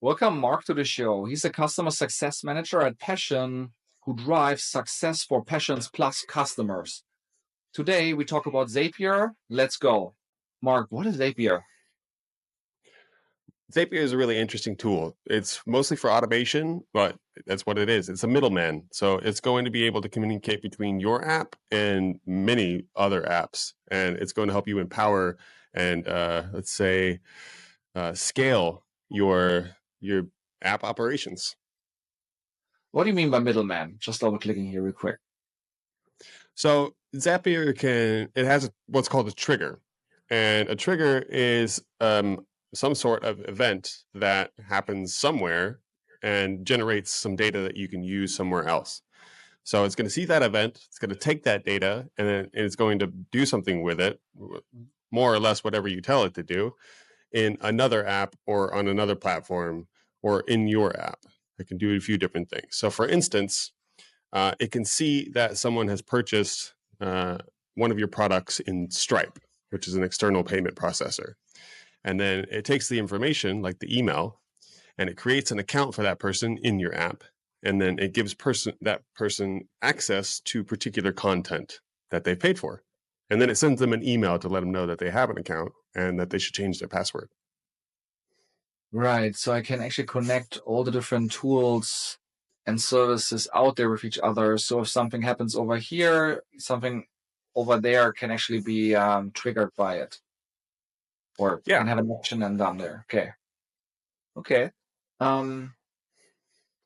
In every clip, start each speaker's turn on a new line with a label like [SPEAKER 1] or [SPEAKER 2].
[SPEAKER 1] Welcome, Mark, to the show. He's a customer success manager at Passion who drives success for Passion's Plus customers. Today, we talk about Zapier. Let's go. Mark, what is Zapier?
[SPEAKER 2] Zapier is a really interesting tool. It's mostly for automation, but that's what it is. It's a middleman. So it's going to be able to communicate between your app and many other apps. And it's going to help you empower and let's say scale your app operations.
[SPEAKER 1] What do you mean by middleman? Just double clicking here real quick.
[SPEAKER 2] So Zapier it has what's called a trigger. And a trigger is some sort of event that happens somewhere and generates some data that you can use somewhere else. So it's going to see that event, it's going to take that data, and then it's going to do something with it, more or less whatever you tell it to do, in another app or on another platform or in your app. It can do a few different things. So for instance, it can see that someone has purchased one of your products in Stripe, which is an external payment processor. And then it takes the information, like the email, and it creates an account for that person in your app. And then it gives that person access to particular content that they paid for. And then it sends them an email to let them know that they have an account and that they should change their password.
[SPEAKER 1] Right. So I can actually connect all the different tools and services out there with each other. So if something happens over here, something over there can actually be triggered by it. Or can have an action and done there. Okay. I mean,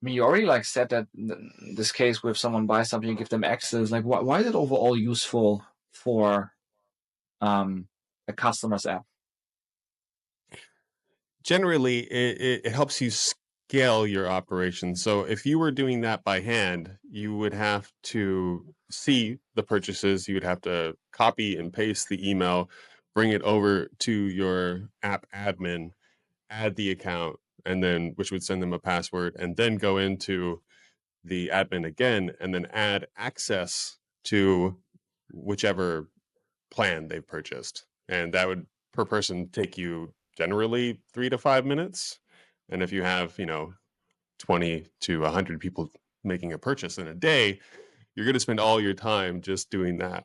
[SPEAKER 1] you already said that in this case, where if someone buys something, you give them access. Why is it overall useful for a customer's app?
[SPEAKER 2] Generally, it helps you scale your operation. So if you were doing that by hand, you would have to see the purchases. You would have to copy and paste the email, bring it over to your app admin, add the account, and then which would send them a password, and then go into the admin again, and then add access to whichever plan they've purchased. And that would per person take you generally 3 to 5 minutes. And if you have, 20 to 100 people making a purchase in a day, you're going to spend all your time just doing that.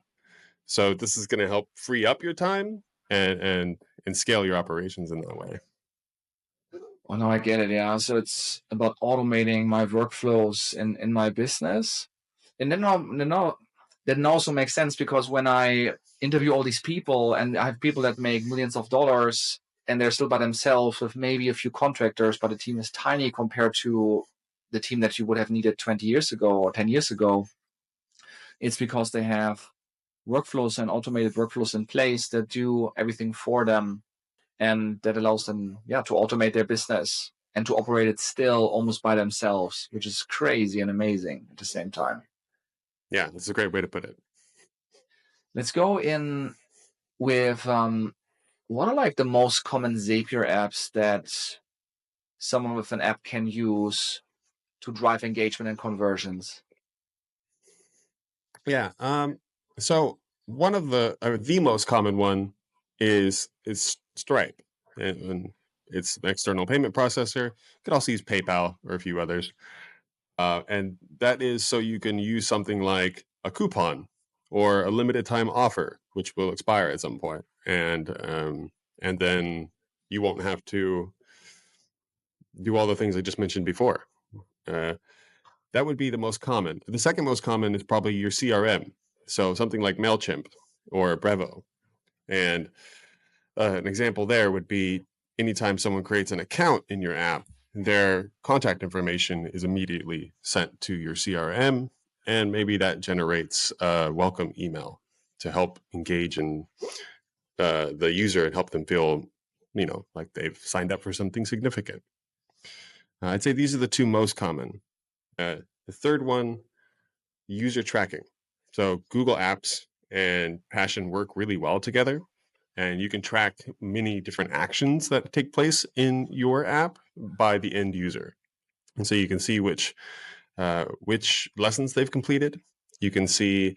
[SPEAKER 2] So this is going to help free up your time and scale your operations in that way.
[SPEAKER 1] Oh, no, I get it. Yeah. So it's about automating my workflows in my business. And then that also makes sense because when I interview all these people and I have people that make millions of dollars and they're still by themselves with maybe a few contractors, but the team is tiny compared to the team that you would have needed 20 years ago or 10 years ago. It's because they have workflows and automated workflows in place that do everything for them and that allows them, to automate their business and to operate it still almost by themselves, which is crazy and amazing at the same time.
[SPEAKER 2] Yeah, that's a great way to put it.
[SPEAKER 1] Let's go in with what are the most common Zapier apps that someone with an app can use to drive engagement and conversions?
[SPEAKER 2] Yeah. So one of the most common one is Stripe, and it's an external payment processor. You could also use PayPal or a few others, and that is so you can use something like a coupon or a limited time offer, which will expire at some point, and then you won't have to do all the things I just mentioned before. That would be the most common. The second most common is probably your CRM. So something like MailChimp or Brevo. And an example there would be anytime someone creates an account in your app, their contact information is immediately sent to your CRM. And maybe that generates a welcome email to help engage in the user and help them feel, like they've signed up for something significant. I'd say these are the two most common. The third one, user tracking. So Google Apps and Passion work really well together, and you can track many different actions that take place in your app by the end user. And so you can see which lessons they've completed. You can see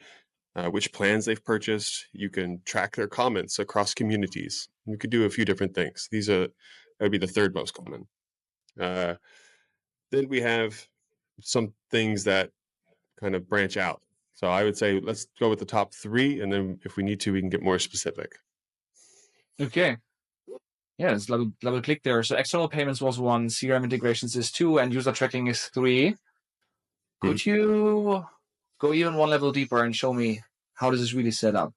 [SPEAKER 2] which plans they've purchased. You can track their comments across communities. You could do a few different things. That would be the third most common. Then we have some things that kind of branch out. So I would say let's go with the top 3, and then if we need to, we can get more specific.
[SPEAKER 1] Okay. Yeah, let's double click there. So external payments was 1, CRM integrations is 2, and user tracking is 3. Could you go even one level deeper and show me how this is really set up?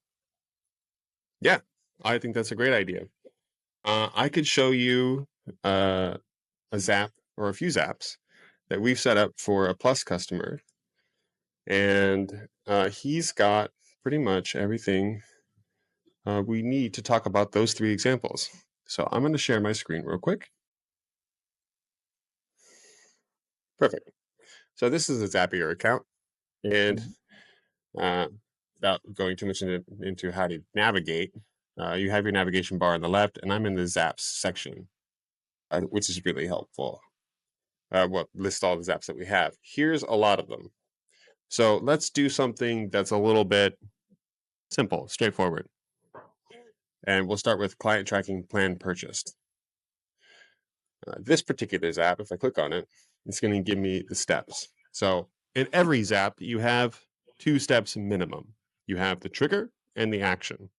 [SPEAKER 2] Yeah, I think that's a great idea. I could show you a Zap or a few Zaps that we've set up for a Plus customer. And he's got pretty much everything we need to talk about those 3 examples. So I'm going to share my screen real quick. Perfect. So this is a Zapier account. And without going too much into how to navigate, you have your navigation bar on the left, and I'm in the Zaps section, which is really helpful. What lists all the Zaps that we have. Here's a lot of them. So let's do something that's a little bit simple, straightforward. And we'll start with client tracking plan purchased. This particular Zap, if I click on it, it's going to give me the steps. So in every Zap, you have 2 steps minimum. You have the trigger and the action.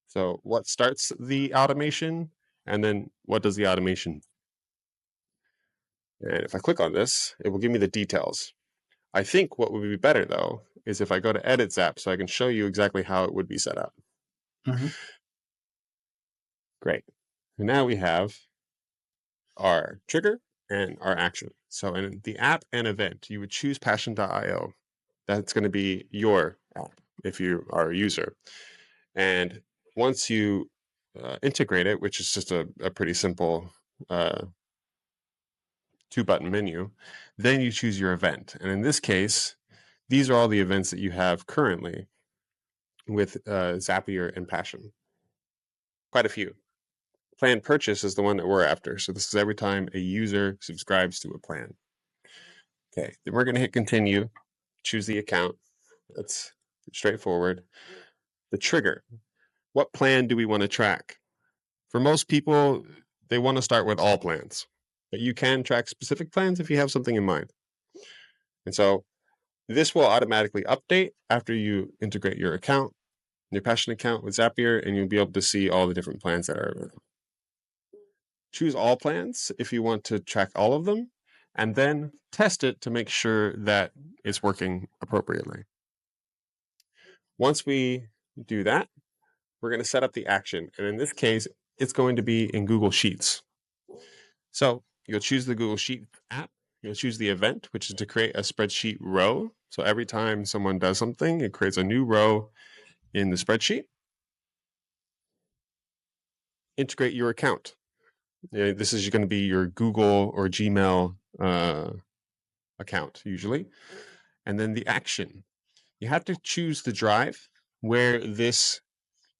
[SPEAKER 2] So what starts the automation, and then what does the automation? And if I click on this, it will give me the details. I think what would be better, though, is if I go to Edit Zap so I can show you exactly how it would be set up. Great. And now we have our trigger and our action. So in the app and event, you would choose Passion.io. That's going to be your app if you are a user. And once you integrate it, which is just a pretty simple 2-button menu, then you choose your event. And in this case, these are all the events that you have currently with Zapier and Passion. Quite a few. Plan purchase is the one that we're after. So this is every time a user subscribes to a plan. Okay, then we're going to hit continue, choose the account. That's straightforward. The trigger. What plan do we want to track? For most people, they want to start with all plans, but you can track specific plans if you have something in mind. And so this will automatically update after you integrate your account, your Passion account with Zapier, and you'll be able to see all the different plans that are available. Choose all plans if you want to track all of them, and then test it to make sure that it's working appropriately. Once we do that, we're going to set up the action. And in this case, it's going to be in Google Sheets. So you'll choose the Google Sheet app. You'll choose the event, which is to create a spreadsheet row. So every time someone does something, it creates a new row in the spreadsheet. Integrate your account. This is going to be your Google or Gmail account, usually. And then the action. You have to choose the drive where this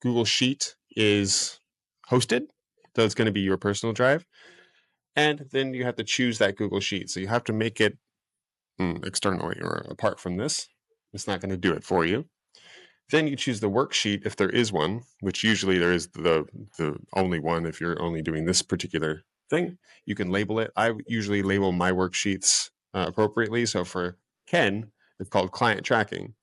[SPEAKER 2] Google Sheet is hosted. So it's going to be your personal drive. And then you have to choose that Google Sheet. So you have to make it externally or apart from this. It's not going to do it for you. Then you choose the worksheet if there is one, which usually there is the only one if you're only doing this particular thing. You can label it. I usually label my worksheets appropriately. So for Ken, it's called client tracking.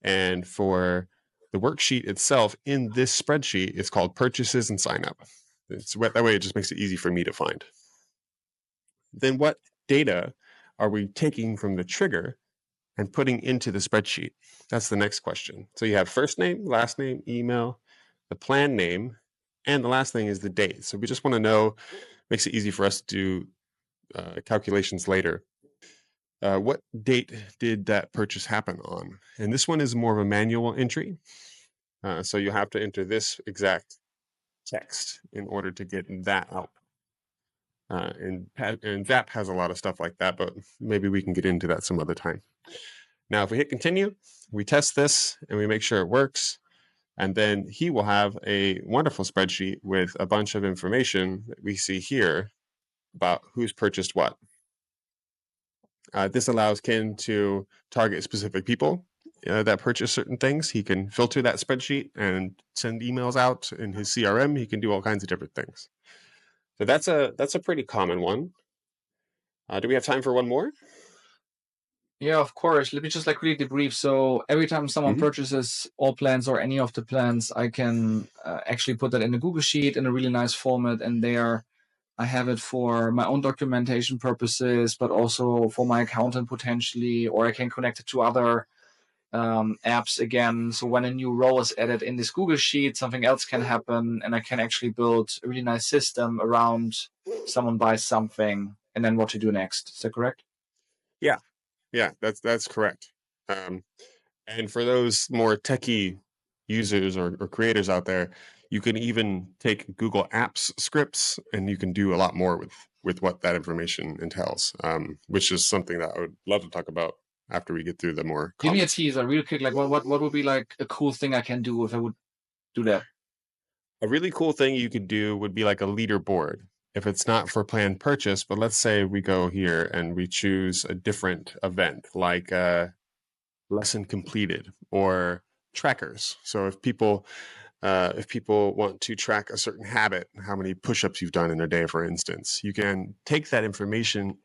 [SPEAKER 2] And for the worksheet itself in this spreadsheet, it's called purchases and sign up. That way it just makes it easy for me to find. Then what data are we taking from the trigger and putting into the spreadsheet? That's the next question. So you have first name, last name, email, the plan name, and the last thing is the date. So we just want to know, makes it easy for us to do calculations later. What date did that purchase happen on? And this one is more of a manual entry. So you have to enter this exact text in order to get that out. And Zap has a lot of stuff like that, but maybe we can get into that some other time. Now, if we hit continue, we test this and we make sure it works. And then he will have a wonderful spreadsheet with a bunch of information that we see here about who's purchased what. This allows Ken to target specific people that purchase certain things. He can filter that spreadsheet and send emails out in his CRM. He can do all kinds of different things. So that's a pretty common one. Do we have time for one more?
[SPEAKER 1] Yeah, of course. Let me just like really debrief. So every time someone purchases all plans or any of the plans, I can actually put that in a Google Sheet in a really nice format, and there I have it for my own documentation purposes, but also for my accountant potentially, or I can connect it to other apps again. So when a new row is added in this Google Sheet, something else can happen, and I can actually build a really nice system around someone buys something and then what to do next. Is that correct?
[SPEAKER 2] Yeah, that's correct. And for those more techie users or creators out there, you can even take Google Apps scripts, and you can do a lot more with what that information entails, which is something that I would love to talk about after we get through the more
[SPEAKER 1] Give me a
[SPEAKER 2] common.
[SPEAKER 1] teaser, real quick. Like, what would be like a cool thing I can do if I would do that?
[SPEAKER 2] A really cool thing you could do would be like a leaderboard. If it's not for planned purchase, but let's say we go here and we choose a different event, like lesson completed or trackers. So if people want to track a certain habit, how many push-ups you've done in a day, for instance, you can take that information,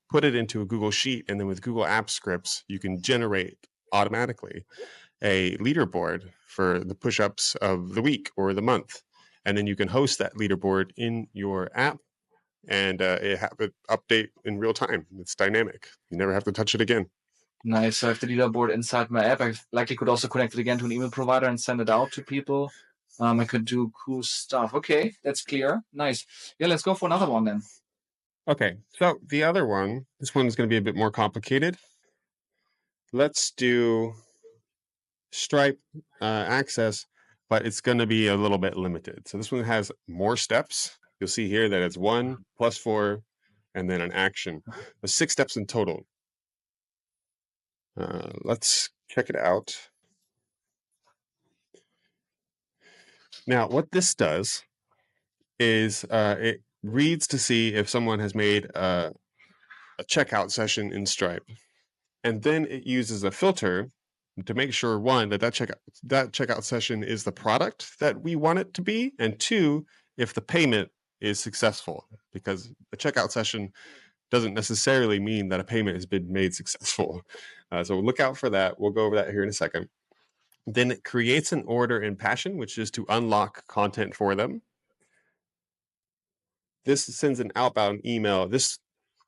[SPEAKER 2] put it into a Google Sheet, and then with Google Apps scripts, you can generate automatically a leaderboard for the push-ups of the week or the month. And then you can host that leaderboard in your app, and it have it update in real time. It's dynamic. You never have to touch it again.
[SPEAKER 1] Nice. So I have the leaderboard inside my app. I likely could also connect it again to an email provider and send it out to people. I could do cool stuff. Okay, that's clear. Nice. Yeah, let's go for another one then.
[SPEAKER 2] Okay, so the other one, this one is going to be a bit more complicated. Let's do Stripe access, but it's going to be a little bit limited. So this one has more steps. You'll see here that it's 1 plus 4 and then an action. There's 6 steps in total. Let's check it out. Now, what this does is it reads to see if someone has made a checkout session in Stripe. And then it uses a filter to make sure, one, that checkout session is the product that we want it to be, and two, if the payment is successful, because a checkout session doesn't necessarily mean that a payment has been made successful. So look out for that. We'll go over that here in a second. Then it creates an order in Passion, which is to unlock content for them. This sends an outbound email.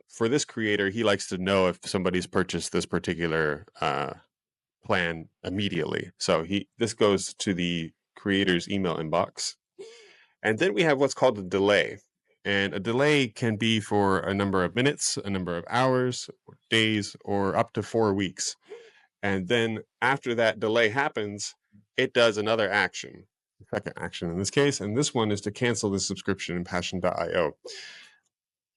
[SPEAKER 2] For this creator, he likes to know if somebody's purchased this particular plan immediately. So this goes to the creator's email inbox. And then we have what's called a delay. And a delay can be for a number of minutes, a number of hours, or days, or up to 4 weeks. And then after that delay happens, it does another action, the second action in this case. And this one is to cancel the subscription in Passion.io.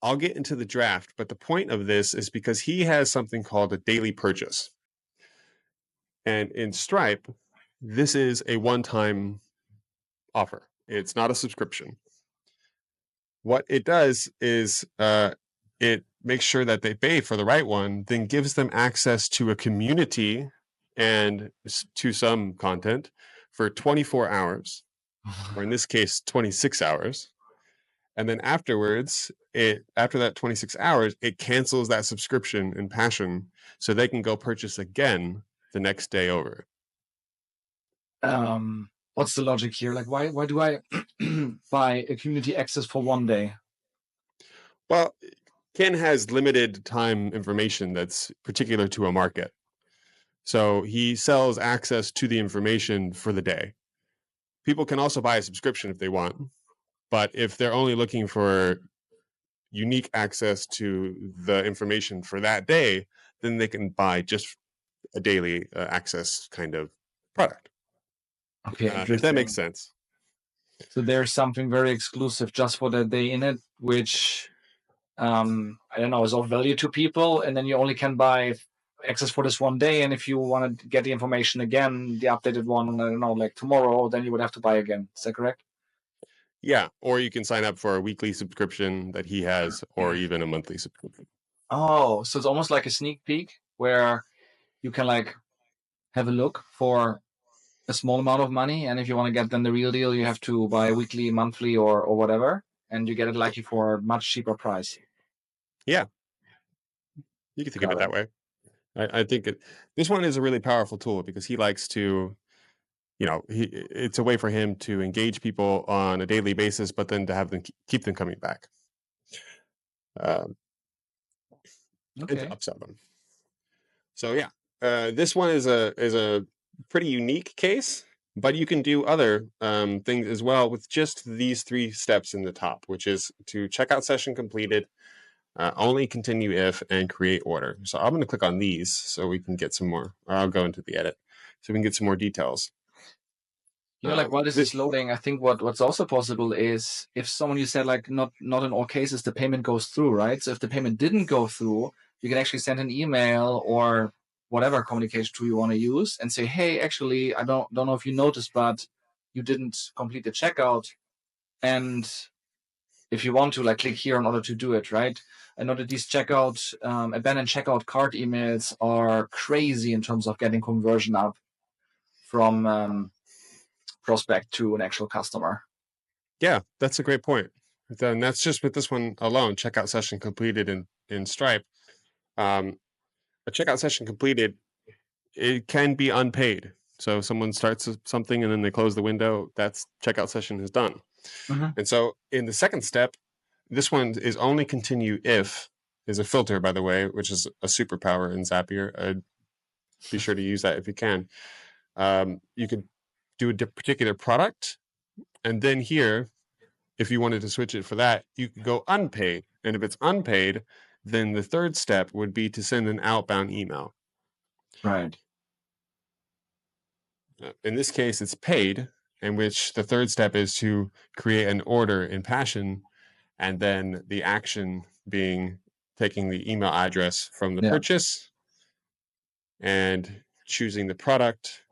[SPEAKER 2] I'll get into the draft, but the point of this is because he has something called a daily purchase. And in Stripe, this is a one-time offer. It's not a subscription. What it does is it makes sure that they pay for the right one, then gives them access to a community and to some content for 24 hours, or in this case, 26 hours. And then afterwards, after that 26 hours, it cancels that subscription in Passion so they can go purchase again the next day over.
[SPEAKER 1] What's the logic here? Like, why do I buy a community access for one day?
[SPEAKER 2] Well, Ken has limited time information that's particular to a market. So he sells access to the information for the day. People can also buy a subscription if they want, but if they're only looking for unique access to the information for that day, then they can buy just a daily access kind of product.
[SPEAKER 1] Okay,
[SPEAKER 2] If that makes
[SPEAKER 1] interesting.
[SPEAKER 2] sense.
[SPEAKER 1] So there's something very exclusive just for that day in it, which I don't know, is of value to people, and then you only can buy access for this one day. And if you want to get the information again, the updated one, I don't know, like tomorrow, then you would have to buy again. Is that correct?
[SPEAKER 2] Yeah, or you can sign up for a weekly subscription that he has, or even a monthly subscription.
[SPEAKER 1] Oh, so it's almost like a sneak peek where you can like have a look for a small amount of money, and if you want to get then the real deal, you have to buy weekly, monthly, or whatever, and you get it likely for a much cheaper price.
[SPEAKER 2] Yeah, You can think of
[SPEAKER 1] Got
[SPEAKER 2] it that
[SPEAKER 1] it.
[SPEAKER 2] way. I think this one is a really powerful tool because he likes to, it's a way for him to engage people on a daily basis, but then to have them keep them coming back, and to
[SPEAKER 1] Okay.
[SPEAKER 2] upsell them. So yeah, this one is a pretty unique case, but you can do other things as well with just these 3 steps in the top, which is to checkout session completed, only continue if, and create order. So I'm going to click on these so we can get some more. I'll go into the edit so we can get some more details.
[SPEAKER 1] Like while this is loading, I think what's also possible is if someone, you said like not in all cases the payment goes through, right? So if the payment didn't go through, you can actually send an email or whatever communication tool you want to use and say, hey, actually, I don't know if you noticed, but you didn't complete the checkout. And if you want to, like, click here in order to do it, right? I know that these abandoned checkout cart emails are crazy in terms of getting conversion up from prospect to an actual customer.
[SPEAKER 2] Yeah, that's a great point. Then that's just with this one alone. Checkout session completed in Stripe. A checkout session completed, it can be unpaid. So if someone starts something and then they close the window, that's checkout session is done.
[SPEAKER 1] Mm-hmm.
[SPEAKER 2] And so in the second step, this one is only continue if is a filter, by the way, which is a superpower in Zapier. Be sure to use that if you can. You could do a particular product, and then here, if you wanted to switch it for that, you could go unpaid. And if it's unpaid, then the third step would be to send an outbound email.
[SPEAKER 1] Right.
[SPEAKER 2] In this case, it's paid, in which the third step is to create an order in Passion, and then the action being taking the email address from the purchase and choosing the product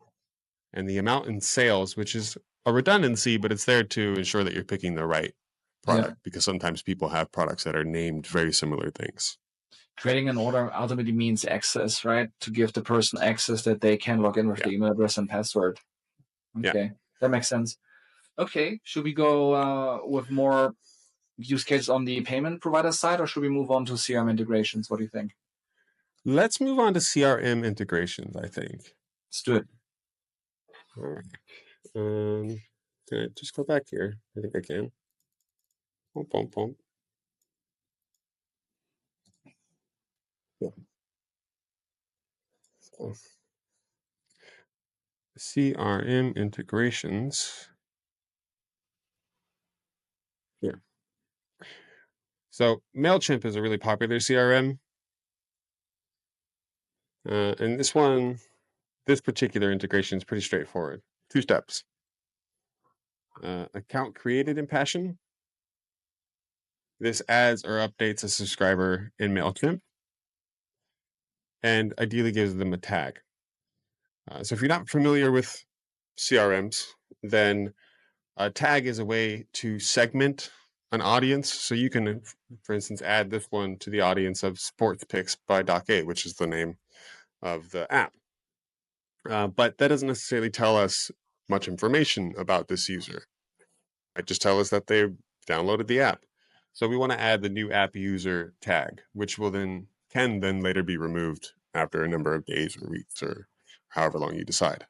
[SPEAKER 2] and the amount in sales, which is a redundancy, but it's there to ensure that you're picking the right product because sometimes people have products that are named very similar things.
[SPEAKER 1] Creating an order ultimately means access, right? To give the person access that they can log in with the email address and password. Okay, that makes sense. Okay, should we go with more use cases on the payment provider side, or should we move on to CRM integrations? What do you think?
[SPEAKER 2] Let's move on to CRM integrations, I think.
[SPEAKER 1] Let's do it.
[SPEAKER 2] All right. Can I just go back here? I think I can. Boom, boom, boom. Yeah. Oh. CRM integrations. Here. So MailChimp is a really popular CRM. And this particular integration is pretty straightforward. 2 steps. Account created in Passion. This adds or updates a subscriber in MailChimp and ideally gives them a tag. So if you're not familiar with CRMs, then a tag is a way to segment an audience. So you can, for instance, add this one to the audience of Sports Picks by Doc A, which is the name of the app. But that doesn't necessarily tell us much information about this user. It just tells us that they downloaded the app. So we want to add the new app user tag, which can then later be removed after a number of days or weeks or however long you decide.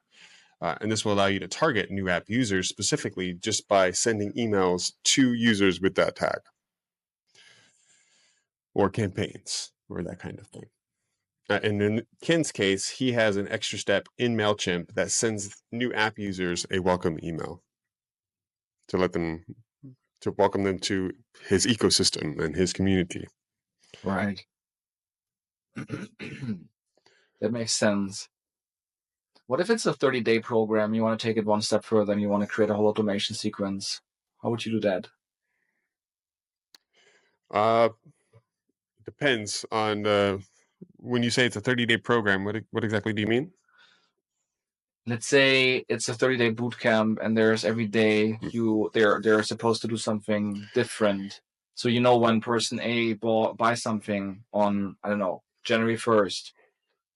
[SPEAKER 2] And this will allow you to target new app users specifically just by sending emails to users with that tag or campaigns or that kind of thing. And in Ken's case, he has an extra step in MailChimp that sends new app users a welcome email to welcome them to his ecosystem and his community.
[SPEAKER 1] Right. That makes sense. What if it's a 30-day program? You want to take it one step further and you want to create a whole automation sequence. How would you do that?
[SPEAKER 2] Depends on when you say it's a 30-day program, what exactly do you mean?
[SPEAKER 1] Let's say it's a 30-day boot camp and there's every day they're supposed to do something different. So when person A buys something on, I don't know, January 1st,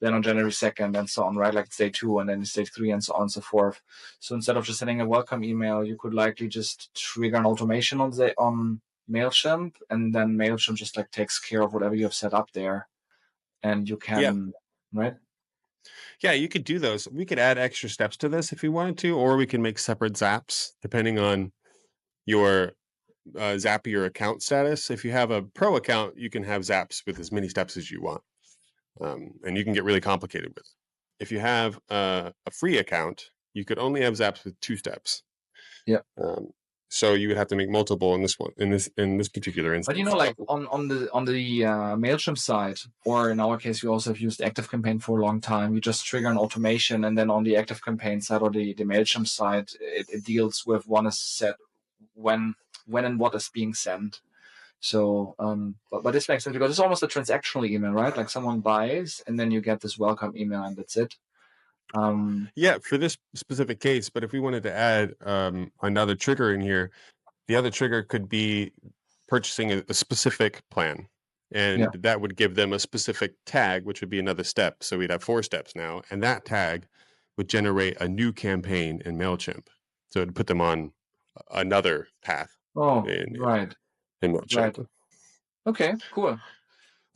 [SPEAKER 1] then on January 2nd and so on, right? Like it's day 2 and then it's day 3 and so on and so forth. So instead of just sending a welcome email, you could likely just trigger an automation on MailChimp, and then MailChimp just like takes care of whatever you have set up there. and you can, right?
[SPEAKER 2] Yeah, you could do those. We could add extra steps to this if you wanted to, or we can make separate Zaps depending on your Zapier account status. If you have a pro account, you can have Zaps with as many steps as you want, and you can get really complicated with it. If you have a free account, you could only have Zaps with 2 steps.
[SPEAKER 1] Yeah.
[SPEAKER 2] So you would have to make multiple in this one, in this particular instance.
[SPEAKER 1] But like on the MailChimp side, or in our case, we also have used ActiveCampaign for a long time. You just trigger an automation, and then on the ActiveCampaign side or the MailChimp side, it deals with one is set when and what is being sent. So, but this makes sense because it's almost a transactional email, right? Like someone buys, and then you get this welcome email, and that's it.
[SPEAKER 2] Yeah, for this specific case. But if we wanted to add another trigger in here, the other trigger could be purchasing a specific plan, and that would give them a specific tag, which would be another step. So we'd have 4 steps now, and that tag would generate a new campaign in MailChimp. So it'd put them on another path.
[SPEAKER 1] In
[SPEAKER 2] MailChimp.
[SPEAKER 1] Right. Okay, cool.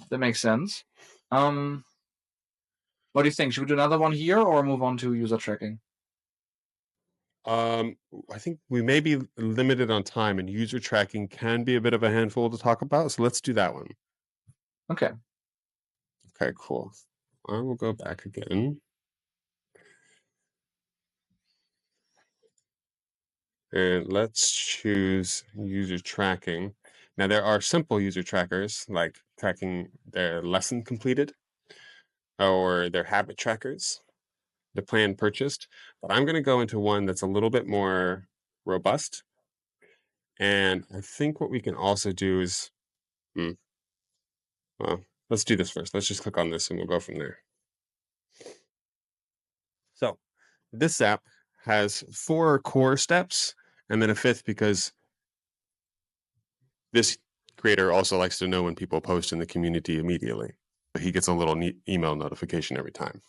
[SPEAKER 1] That makes sense. What do you think? Should we do another one here or move on to user tracking?
[SPEAKER 2] I think we may be limited on time, and user tracking can be a bit of a handful to talk about. So let's do that one.
[SPEAKER 1] Okay.
[SPEAKER 2] Okay, cool. I will go back again. And let's choose user tracking. Now, there are simple user trackers, like tracking their lesson completed or their habit trackers, the plan purchased. But I'm going to go into one that's a little bit more robust. And I think what we can also do is, well, let's do this first. Let's just click on this and we'll go from there. So this app has 4 core steps and then a 5th because this creator also likes to know when people post in the community immediately. He gets a little email notification every time.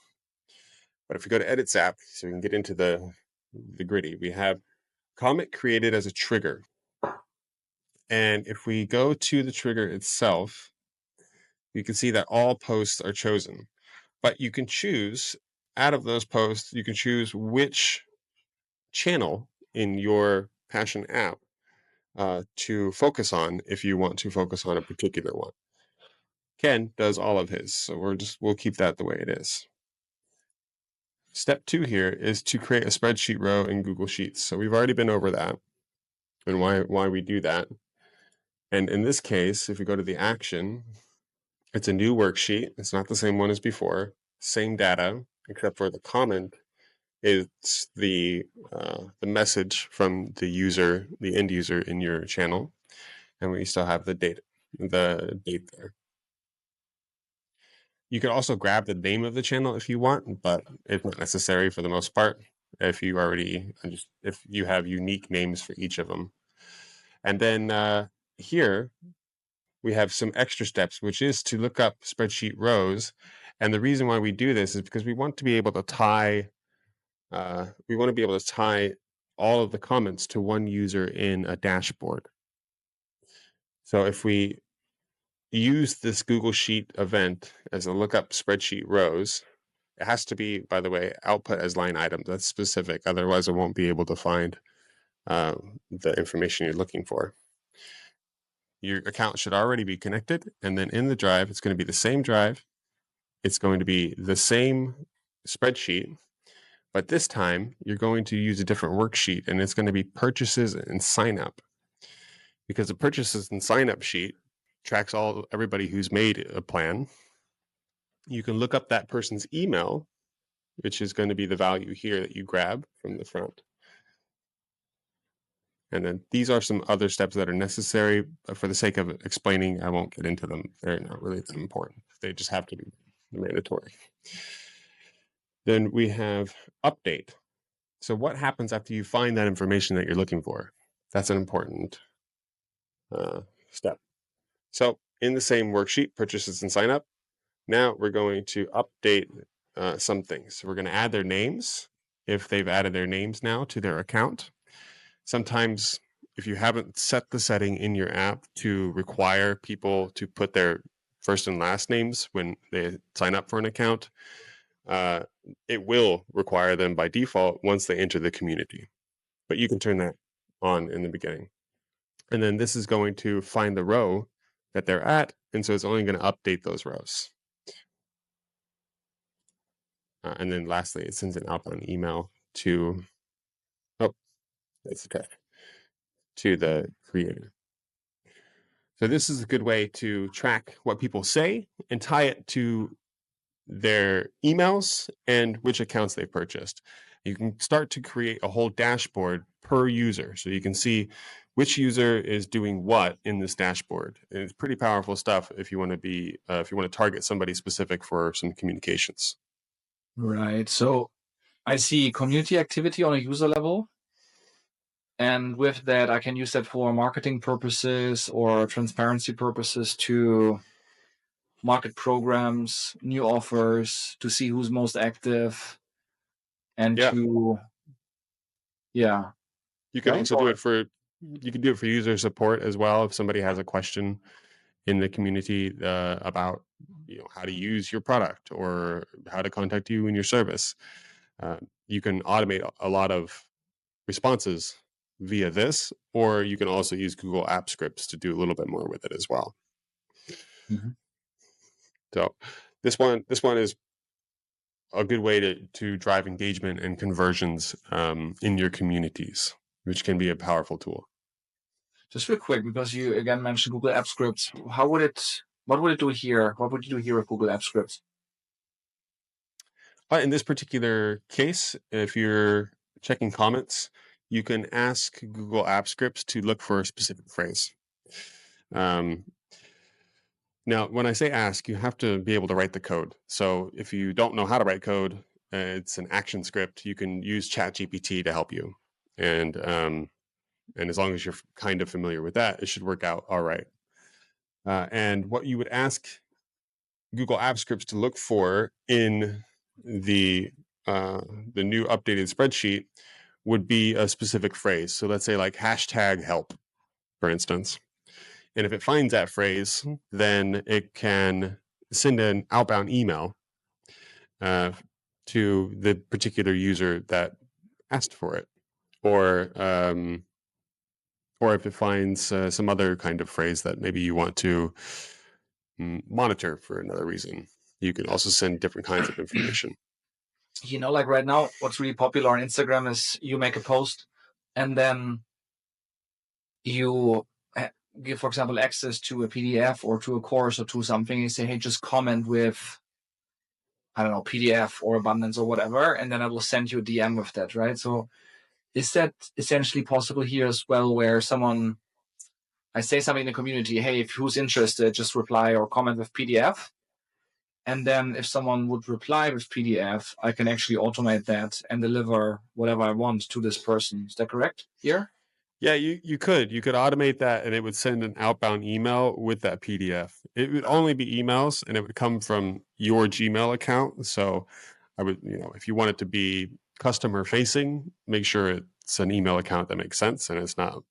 [SPEAKER 2] But if we go to Edit Zap, so we can get into the gritty, we have comment created as a trigger. And if we go to the trigger itself, you can see that all posts are chosen. But you can choose, out of those posts, you can choose which channel in your Passion app to focus on if you want to focus on a particular one. Ken does all of his, so we'll keep that the way it is. Step 2 here is to create a spreadsheet row in Google Sheets. So we've already been over that and why we do that. And in this case, if we go to the action, it's a new worksheet. It's not the same one as before. Same data, except for the comment is the message from the user, the end user in your channel, and we still have the date there. You could also grab the name of the channel if you want, but it's not necessary for the most part. If you have unique names for each of them, and then here we have some extra steps, which is to look up spreadsheet rows. And the reason why we do this is because we want to be able to tie. We want to be able to tie all of the comments to one user in a dashboard. So if we use this Google Sheet event as a lookup spreadsheet rows, it has to be, by the way, output as line items. That's specific. Otherwise, it won't be able to find the information you're looking for. Your account should already be connected. And then in the drive, it's going to be the same drive. It's going to be the same spreadsheet. But this time, you're going to use a different worksheet, and it's going to be purchases and sign up. Because the purchases and sign up sheet tracks everybody who's made a plan. You can look up that person's email, which is going to be the value here that you grab from the front. And then these are some other steps that are necessary, but for the sake of explaining, I won't get into them. They're not really that important. They just have to be mandatory. Then we have update. So what happens after you find that information that you're looking for? That's an important step. So in the same worksheet, purchases and sign up, now we're going to update some things. So we're going to add their names if they've added their names now to their account. Sometimes if you haven't set the setting in your app to require people to put their first and last names when they sign up for an account, it will require them by default once they enter the community. But you can turn that on in the beginning. And then this is going to find the row that they're at. And so it's only going to update those rows. And then lastly, it sends an outbound email to, that's okay, to the creator. So this is a good way to track what people say and tie it to their emails and which accounts they purchased. You can start to create a whole dashboard per user. So you can see which user is doing what in this dashboard. And it's pretty powerful stuff if you want to be, if you want to target somebody specific for some communications.
[SPEAKER 1] Right. So I see community activity on a user level. And with that, I can use that for marketing purposes or transparency purposes to market programs, new offers, to see who's most active, and to,
[SPEAKER 2] You can
[SPEAKER 1] right?
[SPEAKER 2] also do it for, you can do it for user support as well. If somebody has a question in the community about, how to use your product or how to contact you in your service, you can automate a lot of responses via this, or you can also use Google App Scripts to do a little bit more with it as well.
[SPEAKER 1] Mm-hmm.
[SPEAKER 2] So this one is a good way to drive engagement and conversions in your communities, which can be a powerful tool.
[SPEAKER 1] Just real quick, because you again mentioned Google App Scripts. What would it do here? What would you do here with Google App Scripts?
[SPEAKER 2] In this particular case, if you're checking comments, you can ask Google App Scripts to look for a specific phrase. Now, when I say ask, you have to be able to write the code. So if you don't know how to write code, it's an action script. You can use ChatGPT to help you. And as long as you're kind of familiar with that, it should work out all right. And what you would ask Google App Scripts to look for in the new updated spreadsheet would be a specific phrase. So let's say like #help, for instance. And if it finds that phrase, then it can send an outbound email to the particular user that asked for it, or if it finds some other kind of phrase that maybe you want to monitor for another reason, you can also send different kinds of information.
[SPEAKER 1] Like right now, what's really popular on Instagram is you make a post and then you give, for example, access to a PDF or to a course or to something. You say, hey, just comment with, I don't know, PDF or abundance or whatever, and then I will send you a DM with that, right? So is that essentially possible here as well, where I say something in the community, hey, if who's interested, just reply or comment with PDF. And then if someone would reply with PDF, I can actually automate that and deliver whatever I want to this person. Is that correct here?
[SPEAKER 2] Yeah, you could automate that, and it would send an outbound email with that PDF. It would only be emails, and it would come from your Gmail account. So I would, if you want it to be customer facing, make sure it's an email account that makes sense and it's not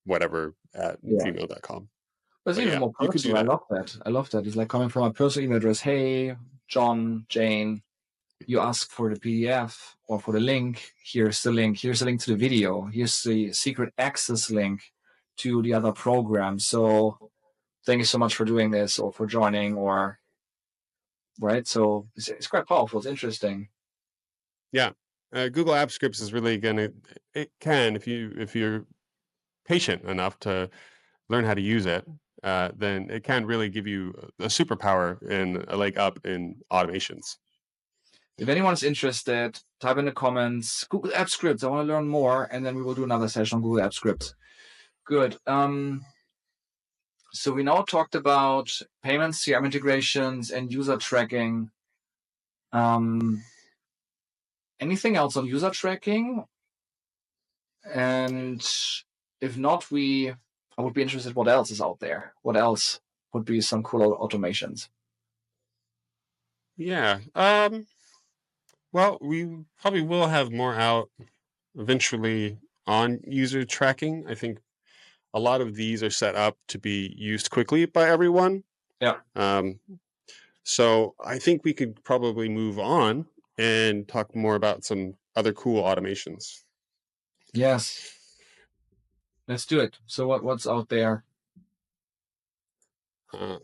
[SPEAKER 2] whatever at gmail.com.
[SPEAKER 1] But it's even more personal. I love that. It's like coming from a personal email address. Hey, John, Jane, you ask for the PDF or for the link. Here's the link. Here's the link to the video. Here's the secret access link to the other program. So thank you so much for doing this or for joining or, right? So it's quite powerful. It's interesting.
[SPEAKER 2] Yeah. Google App Scripts is really it can, if you're patient enough to learn how to use it, then it can really give you a superpower and a leg up in automations.
[SPEAKER 1] If anyone's interested, type in the comments, Google App Scripts, I want to learn more, and then we will do another session on Google App Scripts. Good. So we now talked about payments, CRM integrations, and user tracking. Anything else on user tracking? And if not, I would be interested what else is out there. What else would be some cool automations?
[SPEAKER 2] Yeah. Well, we probably will have more out eventually on user tracking. I think a lot of these are set up to be used quickly by everyone.
[SPEAKER 1] Yeah.
[SPEAKER 2] So I think we could probably move on and talk more about some other cool automations.
[SPEAKER 1] Yes. Let's do it. So what's out there?
[SPEAKER 2] I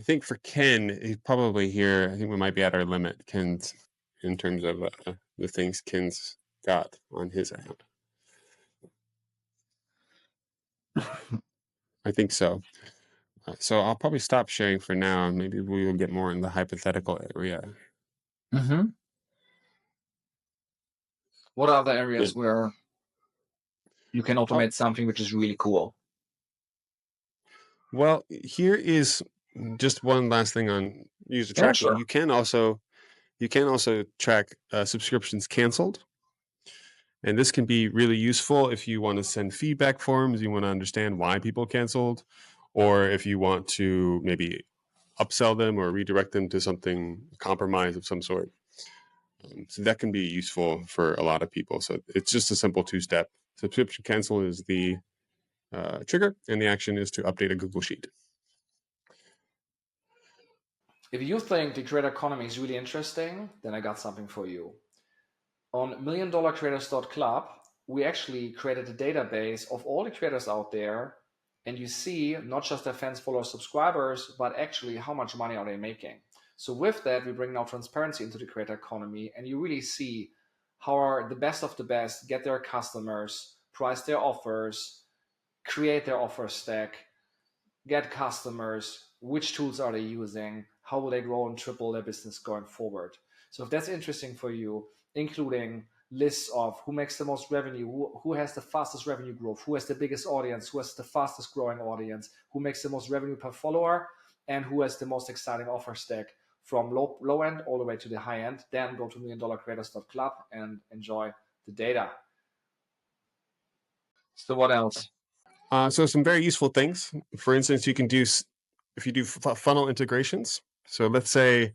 [SPEAKER 2] think for Ken, he's probably here. I think we might be at our limit, Ken's, in terms of the things Ken's got on his app. I think so. So I'll probably stop sharing for now, and maybe we will get more in the hypothetical area.
[SPEAKER 1] Mm-hmm. What are the areas where you can automate something which is really cool?
[SPEAKER 2] Well, here is just one last thing on user tracking.
[SPEAKER 1] Sure.
[SPEAKER 2] You can also track subscriptions canceled. And this can be really useful if you want to send feedback forms, you want to understand why people canceled, or if you want to maybe upsell them or redirect them to something compromise of some sort. So that can be useful for a lot of people. So it's just a simple two-step. Subscription cancel is the trigger, and the action is to update a Google Sheet.
[SPEAKER 1] If you think the creator economy is really interesting, then I got something for you. On milliondollarcreators.club, we actually created a database of all the creators out there, and you see not just their fans, followers, subscribers, but actually how much money are they making. So with that, we bring now transparency into the creator economy, and you really see how are the best of the best get their customers, price their offers, create their offer stack, get customers, which tools are they using, how will they grow and triple their business going forward. So if that's interesting for you, including lists of who makes the most revenue, who has the fastest revenue growth, who has the biggest audience, who has the fastest growing audience, who makes the most revenue per follower, and who has the most exciting offer stack from low end all the way to the high end, then go to milliondollarcreators.club and enjoy the data. So what else?
[SPEAKER 2] So some very useful things. For instance, you can do, if you do funnel integrations. So let's say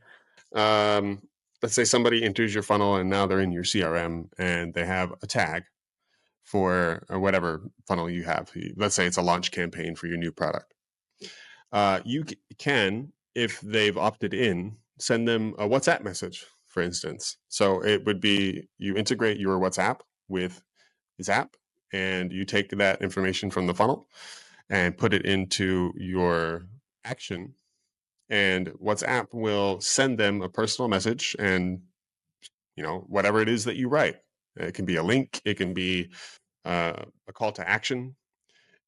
[SPEAKER 2] somebody enters your funnel and now they're in your CRM and they have a tag for whatever funnel you have. Let's say it's a launch campaign for your new product. You can, if they've opted in, send them a WhatsApp message, for instance. So it would be you integrate your WhatsApp with Zap, and you take that information from the funnel and put it into your action. And WhatsApp will send them a personal message and, whatever it is that you write. It can be a link. It can be a call to action.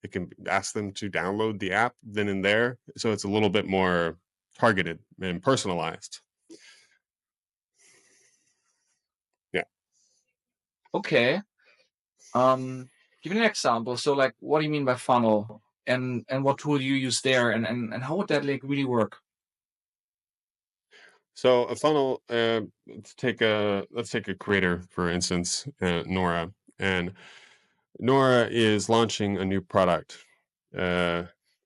[SPEAKER 2] It can ask them to download the app then and there. So it's a little bit more targeted and personalized. Yeah.
[SPEAKER 1] Okay. Give me an example. So like, what do you mean by funnel, and what tool you use there, and how would that like really work?
[SPEAKER 2] So a funnel. Let's take a creator, for instance, Nora, and Nora is launching a new product.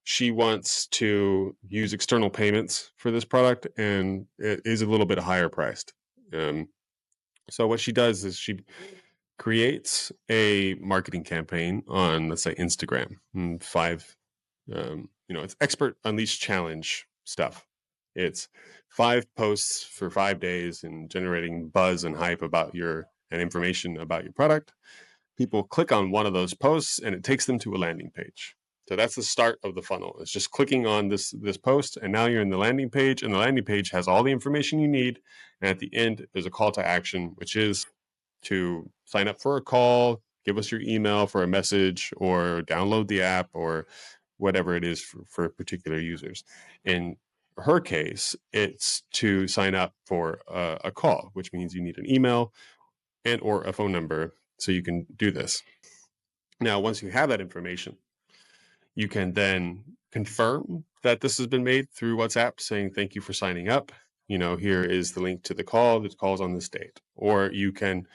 [SPEAKER 2] She wants to use external payments for this product, and it is a little bit higher priced. So what she does is she creates a marketing campaign on, let's say, Instagram. It's Expert Unleashed Challenge stuff. It's 5 posts for 5 days and generating buzz and hype about and information about your product. People click on one of those posts and it takes them to a landing page. So that's the start of the funnel. It's just clicking on this post, and now you're in the landing page, and the landing page has all the information you need. And at the end, there's a call to action, which is to sign up for a call, give us your email for a message, or download the app, or whatever it is for particular users. In her case, it's to sign up for a call, which means you need an email and or a phone number so you can do this. Now, once you have that information, you can then confirm that this has been made through WhatsApp, saying thank you for signing up. Here is the link to the call. The call's on this date. Or you can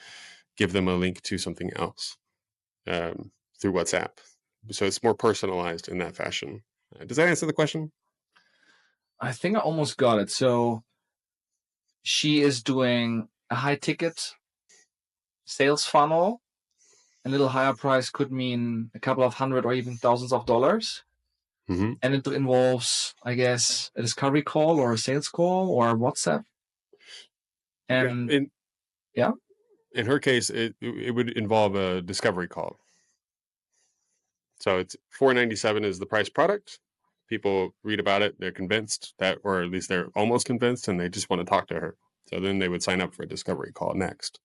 [SPEAKER 2] give them a link to something else through WhatsApp. So it's more personalized in that fashion. Does that answer the question?
[SPEAKER 1] I think I almost got it. So she is doing a high ticket sales funnel. A little higher price could mean a couple of hundred or even thousands of dollars.
[SPEAKER 2] Mm-hmm.
[SPEAKER 1] And it involves, I guess, a discovery call or a sales call or WhatsApp. And
[SPEAKER 2] in her case, it would involve a discovery call. So it's $4.97 is the price product. People read about it, they're convinced that, or at least they're almost convinced, and they just want to talk to her. So then they would sign up for a discovery call next.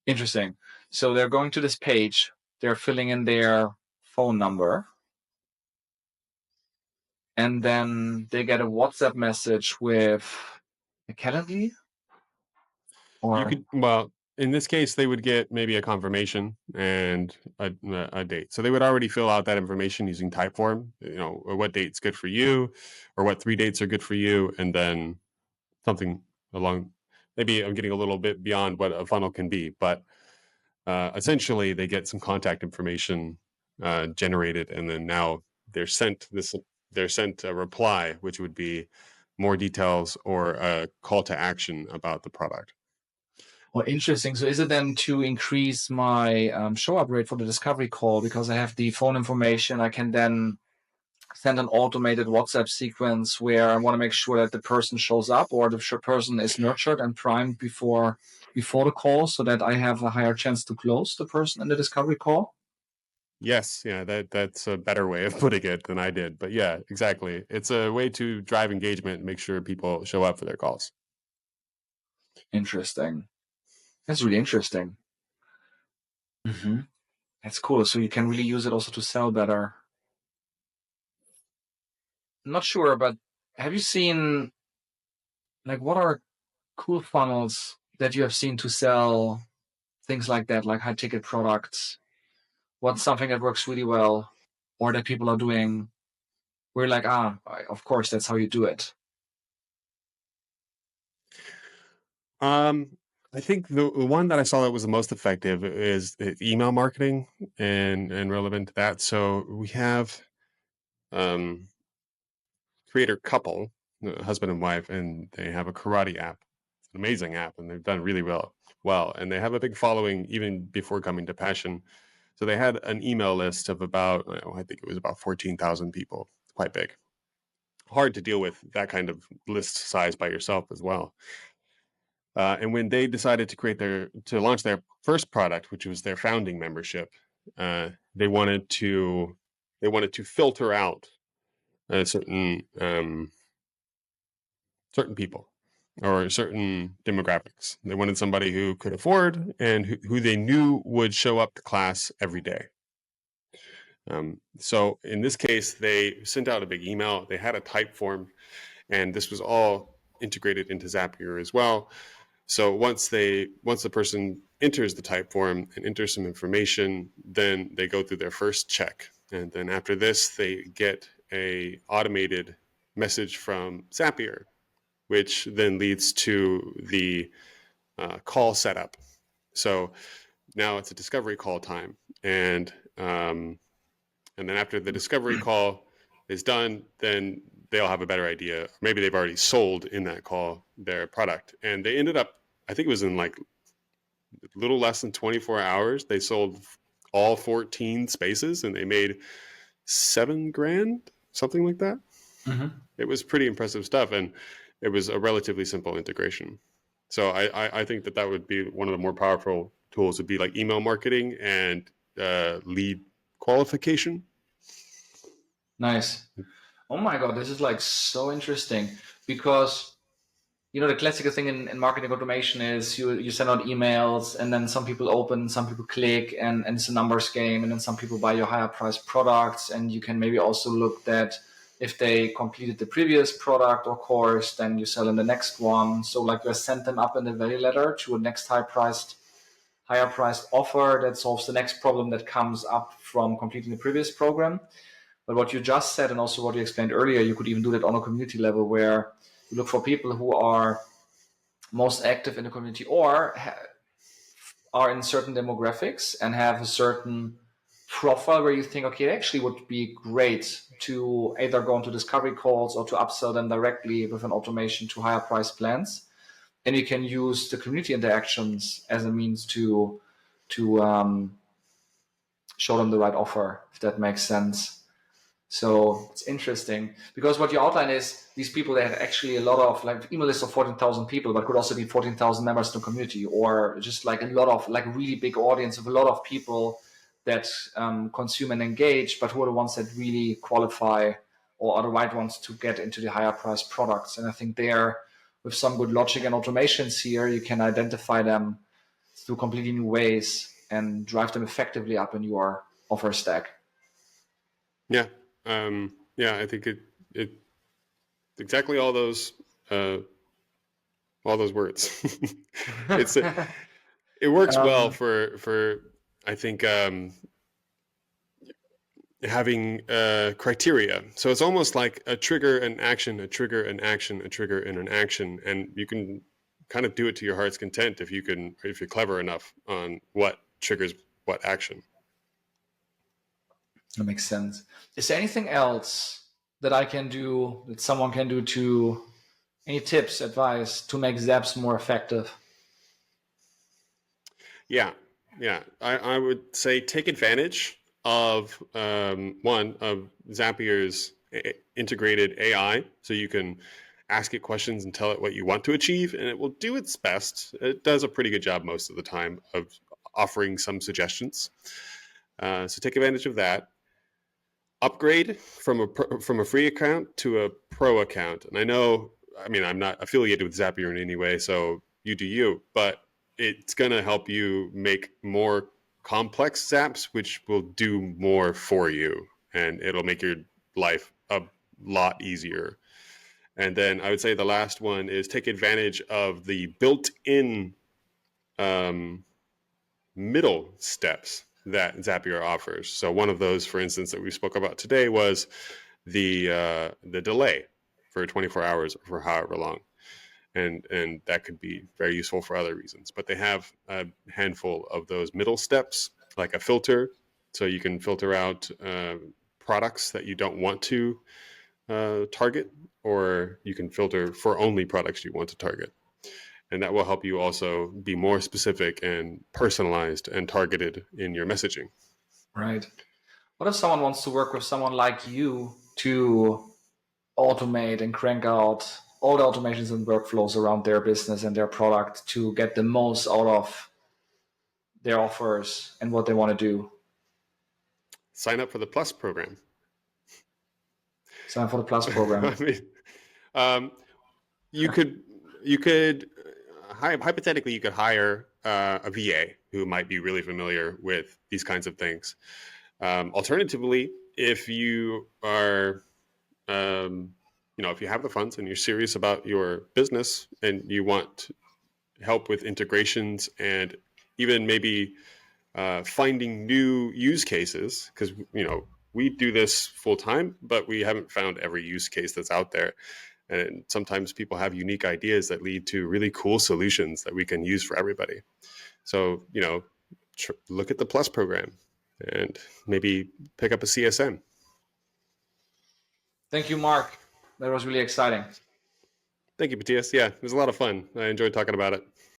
[SPEAKER 1] Interesting. So they're going to this page, they're filling in their phone number, and then they get a WhatsApp message with a calendar.
[SPEAKER 2] You could, well, in this case, they would get maybe a confirmation and a date. So they would already fill out that information using Typeform, or what date's good for you, or what 3 dates are good for you, and then something along. Maybe I'm getting a little bit beyond what a funnel can be, but essentially they get some contact information generated, and then now they're sent a reply, which would be more details or a call to action about the product.
[SPEAKER 1] Well, interesting. So is it then to increase my show up rate for the discovery call because I have the phone information? I can then send an automated WhatsApp sequence where I want to make sure that the person shows up or the person is nurtured and primed before the call so that I have a higher chance to close the person in the discovery call?
[SPEAKER 2] Yes, yeah, that's a better way of putting it than I did. But yeah, exactly. It's a way to drive engagement and make sure people show up for their calls.
[SPEAKER 1] Interesting. That's really interesting. Mm-hmm. That's cool. So you can really use it also to sell better. I'm not sure, but have you seen, like, what are cool funnels that you have seen to sell things like that, like high ticket products? What's something that works really well or that people are doing? We're like, of course, that's how you do it.
[SPEAKER 2] I think the one that I saw that was the most effective is email marketing and relevant to that. So we have creator couple, husband and wife, and they have a karate app. It's an amazing app, and they've done really well. And they have a big following even before coming to Passion. So they had an email list of about, I think it was about 14,000 people, quite big. Hard to deal with that kind of list size by yourself as well. And when they decided to launch their first product, which was their founding membership, they wanted to filter out certain people or certain demographics. They wanted somebody who could afford and who they knew would show up to class every day. So in this case, they sent out a big email. They had a type form, and this was all integrated into Zapier as well. So once the person enters the type form and enters some information, then they go through their first check. And then after this, they get a automated message from Zapier, which then leads to the call setup. So now it's a discovery call time. And then after the discovery call is done, then they'll have a better idea. Maybe they've already sold in that call their product. And they ended up, I think it was in like a little less than 24 hours, they sold all 14 spaces and they made $7,000, something like that.
[SPEAKER 1] Mm-hmm.
[SPEAKER 2] It was pretty impressive stuff. And it was a relatively simple integration. So I think that would be one of the more powerful tools would be like email marketing and lead qualification.
[SPEAKER 1] Nice. Oh my God, this is like so interesting because, the classical thing in marketing automation is you send out emails and then some people open, some people click, and it's a numbers game. And then some people buy your higher priced products. And you can maybe also look that if they completed the previous product or course, then you sell in the next one. So like you send them up in the value ladder to a next higher priced offer that solves the next problem that comes up from completing the previous program. But what you just said, and also what you explained earlier, you could even do that on a community level where you look for people who are most active in the community or are in certain demographics and have a certain profile where you think, okay, it actually would be great to either go into discovery calls or to upsell them directly with an automation to higher price plans. And you can use the community interactions as a means to show them the right offer, if that makes sense. So it's interesting because what you outline is these people, they had actually a lot of like email list of 14,000 people, but could also be 14,000 members in the community, or just like a lot of like really big audience of a lot of people that consume and engage, but who are the ones that really qualify or are the right ones to get into the higher priced products. And I think there, with some good logic and automations here, you can identify them through completely new ways and drive them effectively up in your offer stack.
[SPEAKER 2] Yeah. I think it exactly all those words. It works well for I think having criteria. So it's almost like a trigger, an action, a trigger, an action, a trigger, and an action, and you can kind of do it to your heart's content if you're clever enough on what triggers what action.
[SPEAKER 1] That makes sense. Is there anything else that I can do, that someone can do, to any tips, advice to make Zaps more effective?
[SPEAKER 2] Yeah. I would say take advantage of one of Zapier's integrated AI, so you can ask it questions and tell it what you want to achieve, and it will do its best. It does a pretty good job most of the time of offering some suggestions. So take advantage of that. Upgrade from a free account to a pro account. And I'm not affiliated with Zapier in any way, so you do you, but it's going to help you make more complex Zaps, which will do more for you, and it'll make your life a lot easier. And then I would say the last one is take advantage of the built-in middle steps that Zapier offers. So one of those, for instance, that we spoke about today was the delay for 24 hours or for however long. And that could be very useful for other reasons. But they have a handful of those middle steps, like a filter, so you can filter out products that you don't want to target, or you can filter for only products you want to target. And that will help you also be more specific and personalized and targeted in your messaging.
[SPEAKER 1] Right. What if someone wants to work with someone like you to automate and crank out all the automations and workflows around their business and their product to get the most out of their offers and what they want to do?
[SPEAKER 2] Sign up for the Plus program.
[SPEAKER 1] Sign up for the Plus program.
[SPEAKER 2] I mean, you could hypothetically, you could hire a VA who might be really familiar with these kinds of things. Alternatively, if you are, if you have the funds and you're serious about your business and you want help with integrations and even maybe finding new use cases, because we do this full time, but we haven't found every use case that's out there. And sometimes people have unique ideas that lead to really cool solutions that we can use for everybody. So, look at the Plus program and maybe pick up a CSM.
[SPEAKER 1] Thank you, Mark. That was really exciting.
[SPEAKER 2] Thank you, Matthias. Yeah, it was a lot of fun. I enjoyed talking about it.